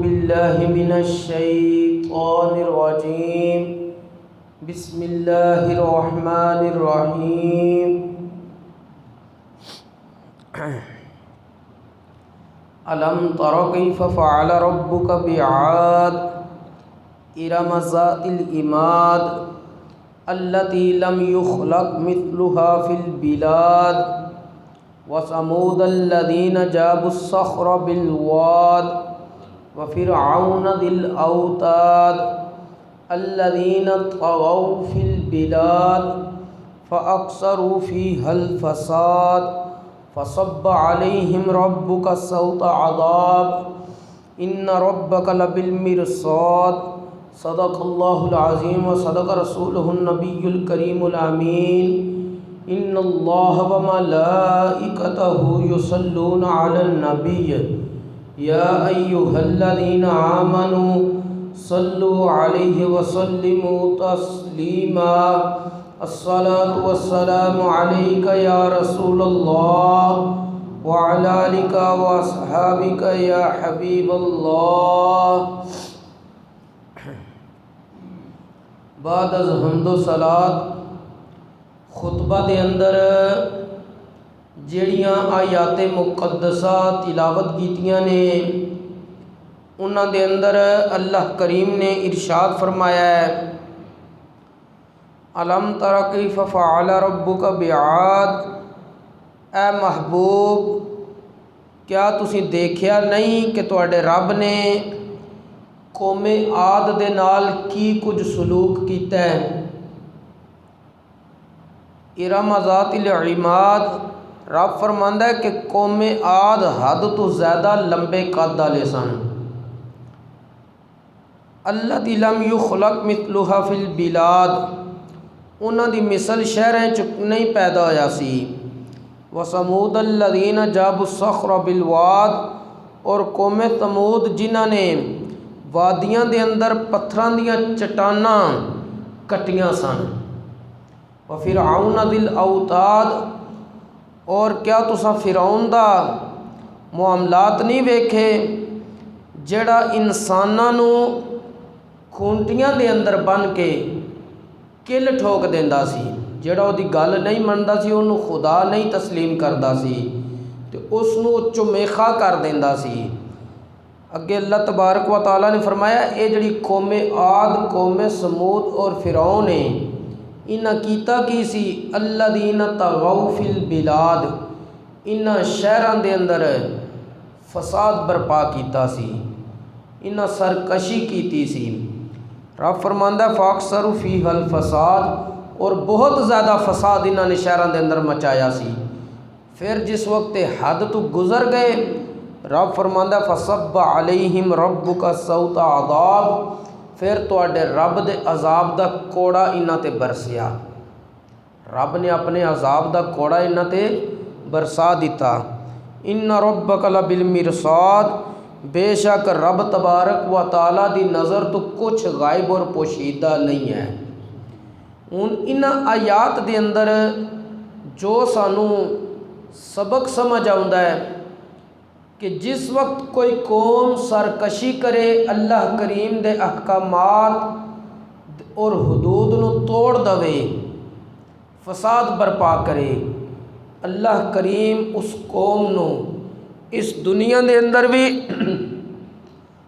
बिल्लाहि मिनश्शैतानिर्रजीम। बिस्मिल्लाहिर्रहमानिर्रहीम। अलम तरा कैफ़ फ़अल रब्बुका बिआद इरम ज़ातिल इमाद अल्लती लम युख़लक़ मिस्लुहा फ़िल बिलाद व समूद अल्लज़ीना जाबुस्सख़्र बिलवाद व फ़िरऔन ज़िल औताद अल्लज़ीना तग़ौ फ़िल बिलाद फ़अक्सरू फ़ीहल फ़साद फ़सब्ब अलैहिम रब्बुका सौता अज़ाब इन्न रब्बका लबिल मिरसाद। सदक़ल्लाहुल अज़ीम व सदक़ रसूलुहुन नबियुल करीमुल अमीन। इन्नल्लाह व मलाइकतहु युसल्लूना अलन नबिय्य या अय्युहल्लज़ीना आमनू सल्लु अलैहि व सल्लिमू तस्लीमा। अस्सलातु वस्सलामु अलैका या रसूलल्लाह व अला आलिका व अस्हाबिका या हबीबल्लाह। बाद अज़ हम्दो सलात खुतबा दे अंदर ਜਿਹੜੀਆਂ आयात मुक़द्दसा तिलावत कीतियां ने उन्हां दे अंदर अल्लाह करीम ने इरशाद फरमाया है, अलम तरा कैफ़ फ़अल रब्बुका बिआद। ऐ महबूब, क्या तुसी देखिया नहीं कि तुहाडे रब ने कौमे आद दे नाल की कुछ सलूक कीता है। इरम ज़ातिल इमाद, रब फरमांदा है कि कौमे आद हद तो ज़्यादा लंबे कद वाले सन। अल्लती लम युख़लक़ मिस्लुहा फ़िल बिलाद, उन्हां दी मिसल शहरां च नहीं पैदा होया सी। व समूद अल्लज़ीना जाबुस्सख़्र बिलवाद, और कौमे समूद जिन्हां ने वादियां दे अंदर पत्थरां दियां चट्टानां कट्टियां सन। व फ़िरऔन ज़िल औताद, और क्या तुसां फ़िरऔन दा मामलात नहीं वेखे जेड़ा इंसानां नूं खूंटियां दे अंदर बन के किल ठोक देंदा सी। जेड़ा उहदी गल नहीं मनदा सी, उहनूं खुदा नहीं तस्लीम करदा सी ते उसनूं चुमेखा कर देंदा सी। अगे अल्लाह तबारक व तआला ने फरमाया, ये जिहड़ी कौमे आद, कौमे समूद और फ़िरऔन ने इन्हां कीता की सी, अल्लज़ीना तग़ौ फ़िल बिलाद, इन्हां शहरां दे अंदर फसाद बरपा कीता सी, इन्हां सरकशी कीती सी। रब फरमांदा फ़अक्सरू फ़ीहल फ़साद, और बहुत ज़्यादा फ़साद इन्हां ने शहरां दे अंदर मचाया सी। फिर जिस वक्त हद तो गुज़र गए, रब फरमांदा फ़सब्ब अलैहिम रब्बुका सौता अज़ाब, फिर तुहाडे रब दे अज़ाब दा कोड़ा इन्हां ते बरसिया। रब ने अपने अज़ाब दा कोड़ा इन्हां ते बरसा दिता। इन्ना रब्बका लबिल मिरसाद, बेशक रब तबारक व तआला दी नज़र तो कुछ गायब और पोशीदा नहीं है। हुण इन्हां आयात दे अंदर जो सानू सबक समझ आउंदा है कि जिस वक्त कोई कौम सरकशी करे, अल्लाह करीम दे अहकामात और हुदूद नूं तोड़ दवे, फसाद बरपा करे, अल्लाह करीम उस कौम नूं इस दुनिया दे अंदर भी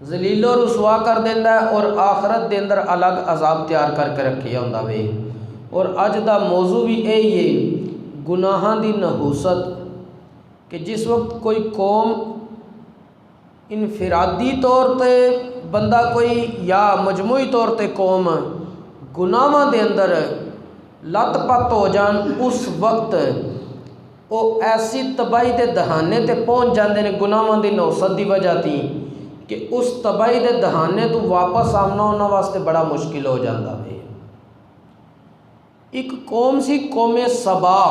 जलीलो रुसवा कर देंदा है और आखरत दे अंदर अलग अजाब तैयार करके रखिया हुंदा वे। और अज दा मौजू भी यही है, गुनाहां दी नहूसत, कि जिस वक्त कोई कौम इनफिरादी तौर पे बंदा कोई या मजमूई तौर पे कौम गुनाहां दे अंदर लत-पत हो जान, उस वक्त वो ऐसी तबाही के दहाने ते पहुँच जाते हैं गुनाहां दी नौसत की वजह थी कि उस तबाही के दहाने तो वापस आना उन्होंने वास्ते बड़ा मुश्किल हो जाता है। एक कौम सी कौमे सबा।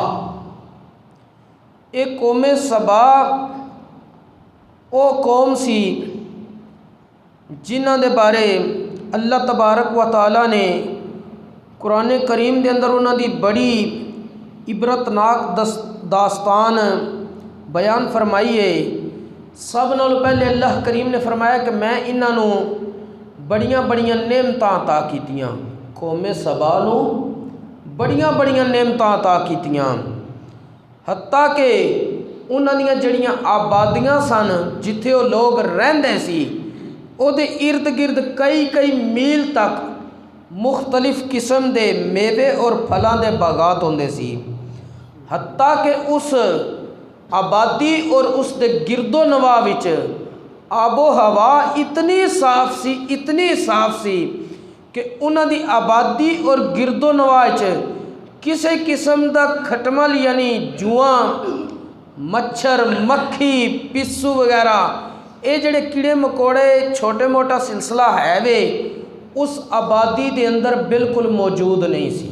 एक कौमे सबा वो कौम सी जिन्हां दे बारे अल्लाह तबारक व तआला ने कुरान करीम के अंदर उन्हां दी बड़ी इबरतनाक दास्तान बयान फरमाई है सब नालों पहले अल्लाह करीम ने फरमाया कि मैं इन्हों बड़ियां बड़ियां नेमतां अता कीतियां। कौमे सबा नूं बड़ियां बड़ियां नेमतां अता कीतियां, हत्ता कि उन्हां दियां जड़ियां आबादियां सन जिथे वो लोग रहिंदे सी उहदे इर्द गिर्द कई कई मील तक मुख्तलिफ किस्म के मेवे और फलों के बागात होंदे सी। हत्ता कि उस आबादी और उस दे गिरदो नवा विच आबो हवा इतनी साफ सी, इतनी साफ सी कि उन्हां दी आबादी और गिरदो नवा च किसी किस्म का खटमल यानी जुआं, मच्छर, मक्खी, पिस्सू वगैरह ये जड़े कीड़े मकोड़े छोटे मोटा सिलसिला है वे उस आबादी के अंदर बिल्कुल मौजूद नहीं सी।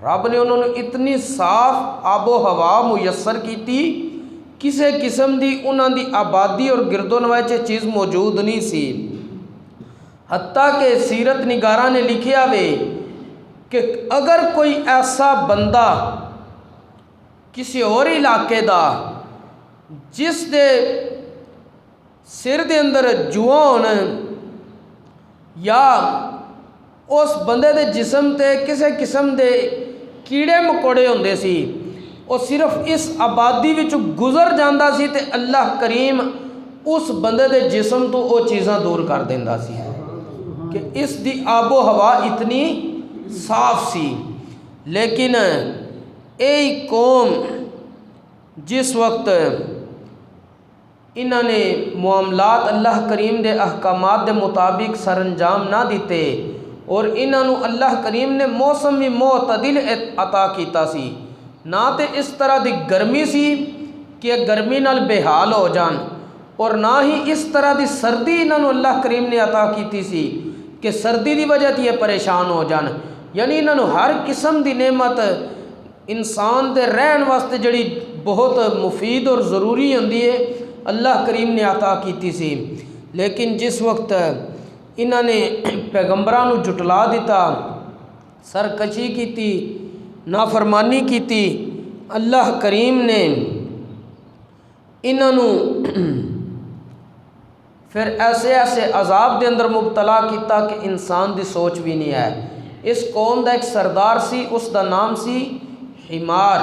रब ने उन्होंने इतनी साफ आबो हवा मुयसर की थी, किसी किस्म की उन्होंने आबादी और गिरदो नवाज चीज़ मौजूद नहीं सी। हत्ता कि सीरत निगारा ने लिखिया वे कि अगर कोई ऐसा बंदा किसी और इलाके का जिस दे सिर दे अंदर जुआ होने या उस बंदे दे जिस्म ते किसी किस्म के कीड़े मकोड़े होंदे सी, वो सिर्फ इस आबादी विच गुजर जाता सी ते अल्लाह करीम उस बंदे दे जिस्म तो वो चीज़ां दूर कर देंदा सी कि इस दी आबो हवा इतनी साफ सी। लेकिन यही कौम जिस वक्त इन्होंने मामलात अल्लाह करीम के अहकामात के मुताबिक सर अंजाम ना दिते और इन्हों अल्लाह करीम ने मौसम भी मोतदिल अता किया सी, ना तो इस तरह की गर्मी सी कि गर्मी नाल बेहाल हो जान और ना ही इस तरह की सर्दी इन्हों अल्लाह करीम ने अता की सी कि सर्दी की वजह से ये परेशान हो जान। यानी इन्हों हर किस्म की नेमत इंसान के रहन वास्ते जड़ी बहुत मुफीद और ज़रूरी होंदी है अल्लाह करीम ने अता की सी। लेकिन जिस वक्त इन्होंने पैगंबरां नूं जुटला दिता, सरकशी की, नाफरमानी की, अल्लाह करीम ने इन्हों फिर ऐसे ऐसे अजाब के अंदर मुबतला किया कि इंसान की सोच भी नहीं है। इस कौम का एक सरदार सी, उसका नाम सी हिमार।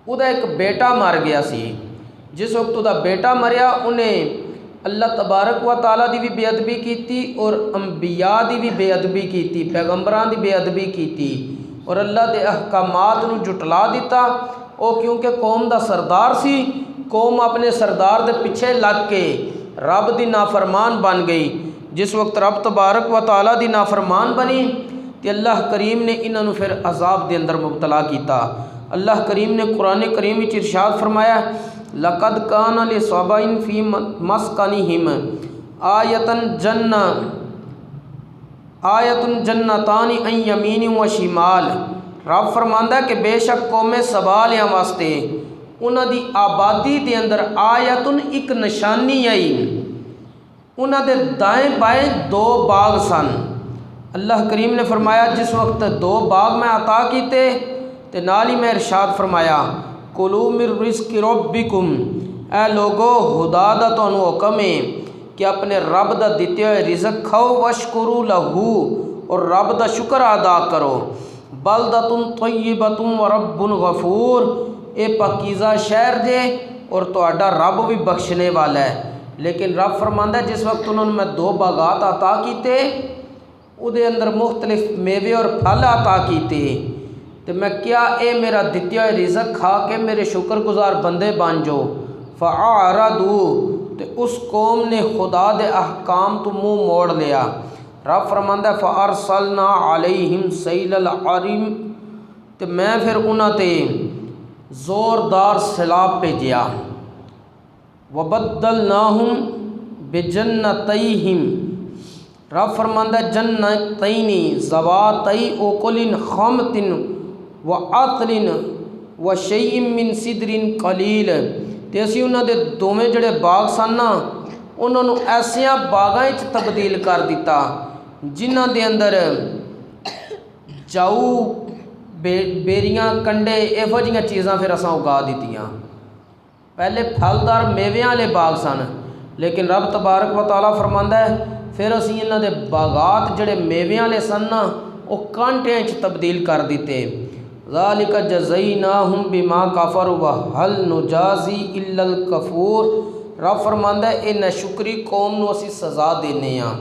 उदा एक बेटा मर गया सी। जिस वक्त उदा बेटा मरिया उन्हें अल्लाह तबारक व ताला की भी बेअदबी की और अंबिया की भी बेअदबी की, पैगंबरां की बेअदबी की और अल्लाह के अहकामात नूं जुटला दिता। वो क्योंकि कौम का सरदार सी, कौम अपने सरदार के पिछे लग के रब की नाफरमान बन गई। जिस वक्त रब तबारक व ताला की नाफरमान बनी तो अल्लाह करीम ने इन्हों फिर अजाब के अंदर मुबतला किया। अल्लाह करीम ने कुरान करीम में इरशाद फरमाया, लक़द कान लिसबइन फ़ी मस्कनिहिम आयतुन जन्नतानि अन यमीन व शिमाल। रब फरमांदा है कि बेशक कौमे सबालियां वास्ते उन्होंने आबादी के अंदर आयतुन एक निशानी आई, उन्होंने दाएं बाएं दो बाग सन। अल्लाह करीम ने फरमाया जिस वक्त दो बाग मैं अता किते ते नाल ही मैं इरशाद फरमाया, कुलू मिर रिज़्क़ि रब्बिकुम, ऐ लोगो खुदा दा तुहानू हुक्म है कि अपने रब दा दिते हुए रिज़्क़ खाओ, वशकुरू लहू और रब दा शुक्र अदा करो। बलदतुन तय्यबतुन व रब्बुन गफूर, ये पाकीज़ा शहर जे और तुहाडा रब भी बख्शने वाला है। लेकिन रब फरमांदा जिस वक्त उन्होंने मैं दो बागात अता किते, उहदे अंदर मुख्तलिफ मेवे और फल अता किते, तो मैं क्या ये मेरा दित्या हुआ रिज़्क़ खा के मेरे शुक्रगुजार बंदे बन जाओ। फ़अरदू, तो उस कौम ने खुदा दे अहकाम तो मुँह मोड़ लिया। रब फरमांदा फ़अरसलना अलैहिम सैलल अरिम, तो मैं फिर उन्होंने ज़ोरदार सैलाब भेजिया। वबद्दलनाहुम बिजन्नतैहिम, रब फरमांदा जन्नतैनी ज़वातै उकुलिन खमतिन व अतलिन व शैइन मिन सिदरिन कलील, तो असी उन्होंने दोवें जड़े बाग सन ना उन्होंने ऐसिया बागां च तब्दील कर दिता जिन्हां दे अंदर जाऊ बेरियां कंडे इहो जिहियां चीज़ां फिर असां उगा दित्तियां। पहले फलदार मेवे वाले बाग सन, लेकिन रब तबारक व तआला फरमांदा है फिर असी इन्हां दे बागात जिहड़े मेवे वाले सन ना वो कांटियां च तब्दील कर दिते। ज़ालिका जज़ैनाहुम बिमा कफरू व हल नुजाज़ी इल्लल कफूर। रब फरमांदा है ये नाशुक्री कौम नूं असी सज़ा देने आ,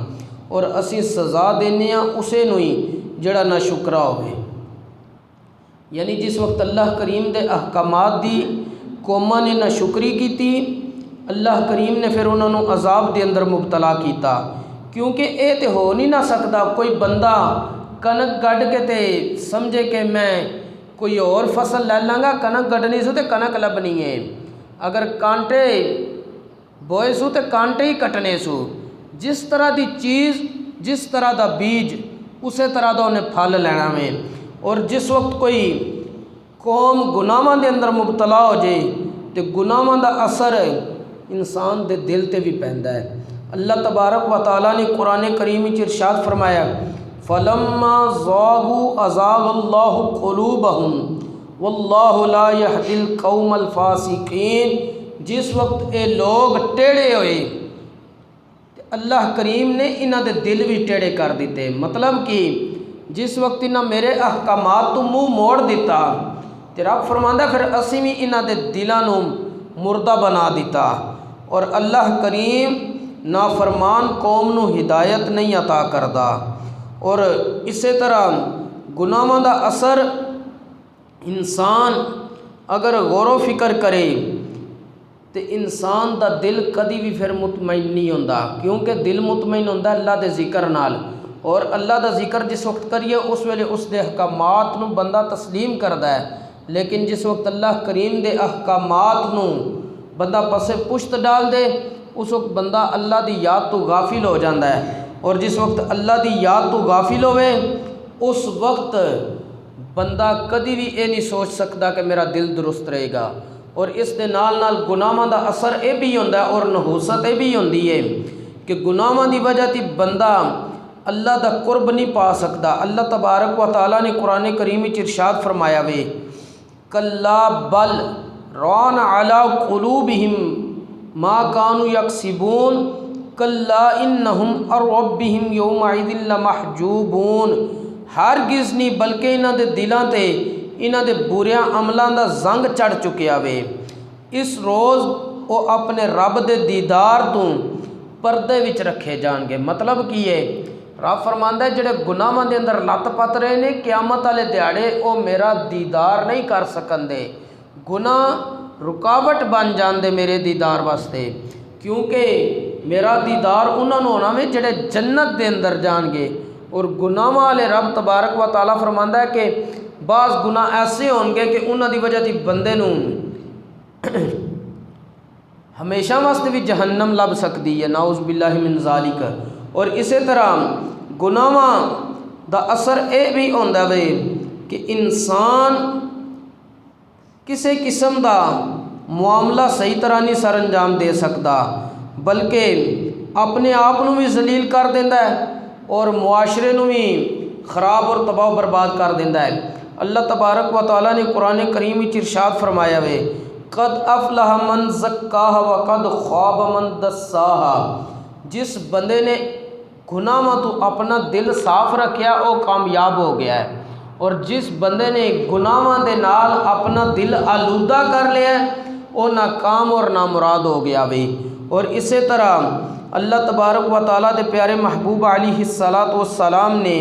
और असी सज़ा देने आ उसे नूं ही जिहड़ा नाशुकरा होवे। यानी जिस वक्त अल्लाह करीम दे अहकामात दी कौमां ने नाशुक्री की, अल्लाह करीम ने फिर उन्होंने अजाब के अंदर मुबतला किया। क्योंकि ये तो हो नहीं ना सकता कोई बंदा कनक गढ़ के ते समझे कि मैं कोई और फसल ले लाँगा, कनक गढ़नी सू तो कनक लभनी है, अगर कांटे बोए सू तो कांटे ही कटने सू। जिस तरह की चीज़ जिस तरह का बीज उस तरह का उन्हें फल लेना में। और जिस वक्त कोई कौम गुनाहों के अंदर मुबतला हो जाए तो गुनाहों का असर इंसान के दिल ते भी पैंदा है। अल्लाह तबारक व तआला ने कुरान करीम में इरशाद फरमाया फलम्मा ज़ागू अज़ागल्लाहु क़ुलूबहुम वल्लाहु ला यहदिल कौमल फ़ासिक़ीन। जिस वक्त ये लोग टेढ़े होए अल्लाह करीम ने इन्हां दे दिल भी टेढ़े कर दिते। मतलब कि जिस वक्त इन्हां मेरे अहकामात तो मुँह मोड़ दिता तो रब फरमांदा फिर असी भी इन्हां दे दिलां नूं मुर्दा बना दिता। और अल्लाह करीम नाफरमान कौम नूं हिदायत नहीं अता करदा। और इस तरह गुनाहों का असर इंसान अगर गौर व फिक्र करे तो इंसान का दिल कभी भी फिर मुतमईन नहीं होंदा, क्योंकि दिल मुतमईन होंदा अल्लाह के जिक्र नाल। और अल्लाह का जिक्र जिस वक्त करिए उस वेले उसके अहकामात नूं बंदा तस्लीम करता है, लेकिन जिस वक्त अल्लाह करीम के अहकामात नूं बंदा पसे पुश्त डाल दे उस वक्त बंदा अल्लाह की याद तो गाफिल हो जाता है। और जिस वक्त अल्लाह की याद तो गाफिल होवे उस वक्त बंदा कभी भी ये नहीं सोच सकता कि मेरा दिल दुरुस्त रहेगा। और इस दे नाल नाल गुनाहों का असर ये भी होंदा है और नहूसत ये भी होंदी है कि गुनाहों की वजह से बंदा अल्लाह का कुर्ब नहीं पा सकता। अल्लाह तबारक व तआला ने कुरान करीम में इरशाद फरमाया वे कल्ला बल रौन अला कुलूबिहिम मा कानू यक्सिबून कल्ला इन्नहुम अन रब्बिहिम यौमइदिन लमहजूबून। हरगिज़ नहीं बल्कि इन्हां दे दिलां ते इन्हां दे बुरियां अमलों का जंग चढ़ चुकिया वे। इस रोज़ वो अपने रब दे दीदार तो परदे विच रखे जाएंगे। मतलब की है रब फरमांदा है जिहड़े गुनाहों के अंदर लत पत रहे ने क्यामत वाले दिहाड़े वो मेरा दीदार नहीं कर सकते। गुनाह रुकावट बन जाते मेरे दीदार वास्ते, क्योंकि मेरा दीदार उन्होंने होना में जिहड़े जन्नत के अंदर जाएंगे। और गुनाहों वाले रब तबारक व तआला फरमांदा है कि बाज़ गुनाह ऐसे होंगे कि उन्हां दी वजह से बंदे नूं हमेशा वास्ते भी जहन्नम लभ सकती है, नाउज़ बिल्लाहि मिन ज़ालिक। और इस तरह गुनाहों का असर ये भी होंदा वे कि इंसान किसी किस्म का मामला सही तरह नहीं सर अंजाम दे सकता, बल्कि अपने आप को भी जलील कर देता है और मुआशरे को भी ख़राब और तबाह बर्बाद कर देता है। अल्लाह तबारक व तआला ने कुरान करीम में इरशाद फरमाया वे कद अफलह मन ज़क्काहा व कद ख़ाब मन दस्साहा। जिस बंदे ने गुनाहों तो अपना दिल साफ रखा वो कामयाब हो गया है, और जिस बंदे ने गुनाहों के नाल अपना दिल आलूदा कर लिया वो नाकाम और नामुराद हो गया वे। और इस तरह अल्लाह तबारक व तआला के प्यारे महबूब अलैहिस्सलातु वस्सलाम ने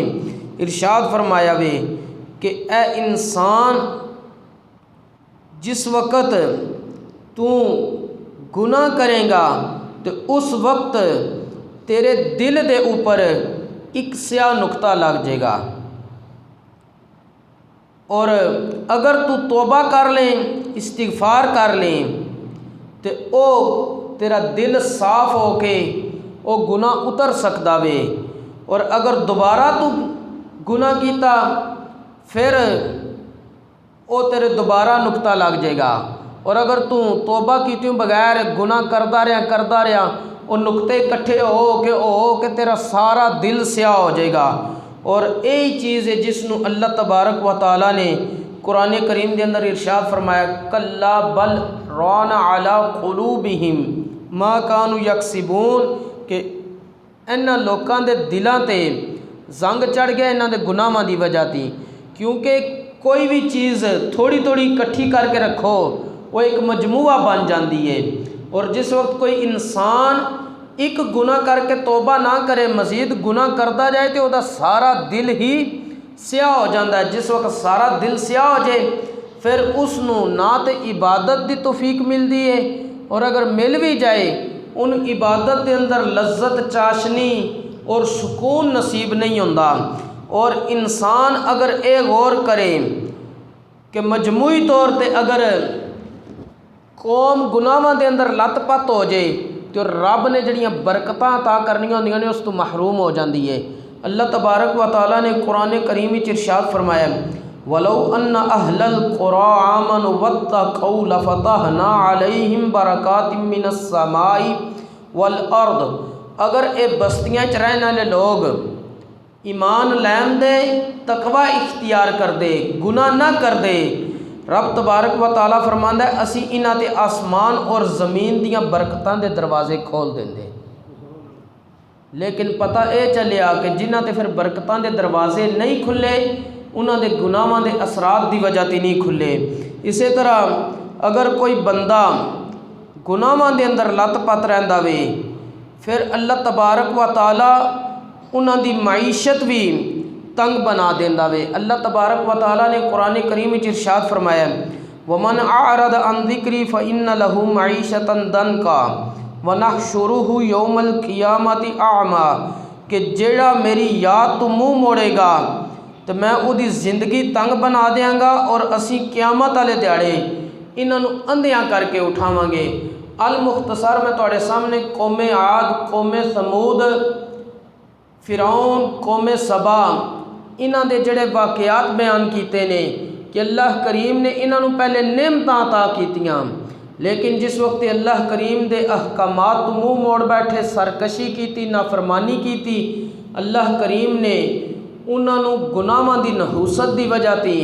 इरशाद फरमाया वे कि ए इंसान जिस वक़्त तू गुनाह करेगा तो उस वक्त तेरे दिल के ऊपर एक स्याह नुकता लग जाएगा, और अगर तू तौबा कर लें इस्तिगफार कर लें तो वो तेरा दिल साफ हो के वो गुनाह उतर सकता वे। और अगर दोबारा तू गुनाह किया फिर वो तेरे दोबारा नुकता लग जाएगा। और अगर तू तौबा कीते बगैर गुनाह करता रहा वो नुकते इकट्ठे हो के तेरा सारा दिल स्याह हो जाएगा। और यही चीज़ है जिसनों अल्लाह तबारक व तआला ने कुरान करीम के अंदर इरशाद फरमाया कल्ला बल रान अला कुलूबिहिम मा कानू यकसिबून कि इन्हां लोकां दे दिलां ते जंग चढ़ गया इन्हां दे गुनाहां दी वजह ती। क्योंकि कोई भी चीज़ थोड़ी थोड़ी इकट्ठी करके रखो वो एक मजमुआ बन जाती है। और जिस वक्त कोई इंसान एक गुनाह करके तौबा ना करे मज़ीद गुनाह करता जाए तो वह सारा दिल ही स्याह हो जाता है। जिस वक्त सारा दिल स्याह हो जाए फिर उसनों ना तो इबादत की तौफीक मिलती है और अगर मिल भी जाए उन इबादत के अंदर लज्जत चाशनी और सुकून नसीब नहीं होता। और इंसान अगर ये गौर करे कि मजमूई तौर पर अगर कौम गुनाहां के अंदर लत-पत हो जाए तो रब ने जड़ियाँ बरकतां अता करनियां होंदियां ने उस तो महरूम हो जाती है। अल्लाह तबारक व तआला ने कुरान करीम में इरशाद फरमाया वलौ अन्न अहलल कुरा आमनु वत्तक़ौ लफ़तहना अलैहिम बरकातिम मिनस समाई वल अर्द। अगर ये बस्तियाँ च रहने वाले लोग ईमान लैन दे तकवा इख्तियार कर दे गुनाह ना कर दे रब तबारक व तआला फरमांदा है असी इन्हां ते आसमान और ज़मीन दियां बरकतां दे दरवाजे खोल देंदे। लेकिन पता यह चलिया कि जिन्हां ते फिर बरकतां दे दरवाजे नहीं खुले उन्हां दे गुनाहां दे असरात दी वजह ते नहीं खुले। इसे तरह अगर कोई बंदा गुनाहां दे अंदर लत-पत रहिंदा वे फिर अल्लाह तबारक व तआला उन्हां दी मईशत भी तंग बना देंदा वे। अल्लाह तबारक व तआला ने कुरान करीम में इरशाद फरमाया वमन आरद अन ज़िक्री फ़इन्न लहू मईशतन दनका व नहशुरुहु यौमल क़ियामति आमा कि जेड़ा मेरी याद तो मुँह मोड़ेगा तो मैं उदी ज़िंदगी तंग बना देंगा और असी क़यामत वाले दिहाड़े इन्हों अंधियां करके उठावांगे। अल मुख्तसर मैं तुहाडे सामने कौमे आद कौमे समूद फिरौन कौमे सबा इन्हां दे जड़े वाक़यात बयान किए ने कि अल्लाह करीम ने इन्हों पहले नेमतां अता कीतियां लेकिन जिस वक्त अल्लाह करीम दे अहकामात तो मुँह मोड़ बैठे सरकशी की नाफरमानी की अल्लाह करीम ने उन्होंने गुनाहां दी नहूसत की वजह से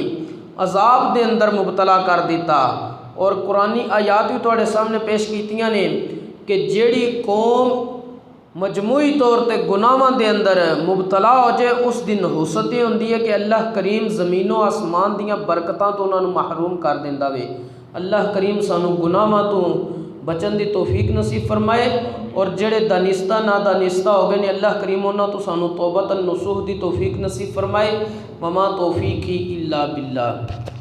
अजाब के अंदर मुबतला कर दिता। और कुरानी आयात भी तुहाडे सामने पेश कीतियां ने कि जेड़ी कौम मजमूई तौर पर गुनाहां के अंदर मुबतला हो जाए उस दिन नहूसत ही होंदी है कि अल्लाह करीम ज़मीनों आसमान दियां बरकतां तो उन्होंने महरूम कर देंदा वे। अल्लाह करीम सानू गुनाहां तो बचन की तौफीक नसीब फरमाए और जेड़े दानिस्ता नादानिस्ता हो गए ने अल्लाह करीम उन्होंने तो सानू तौबतन नसूह की तौफीक नसीब फरमाए। वमा तौफीकी इल्ला बिल्लाह।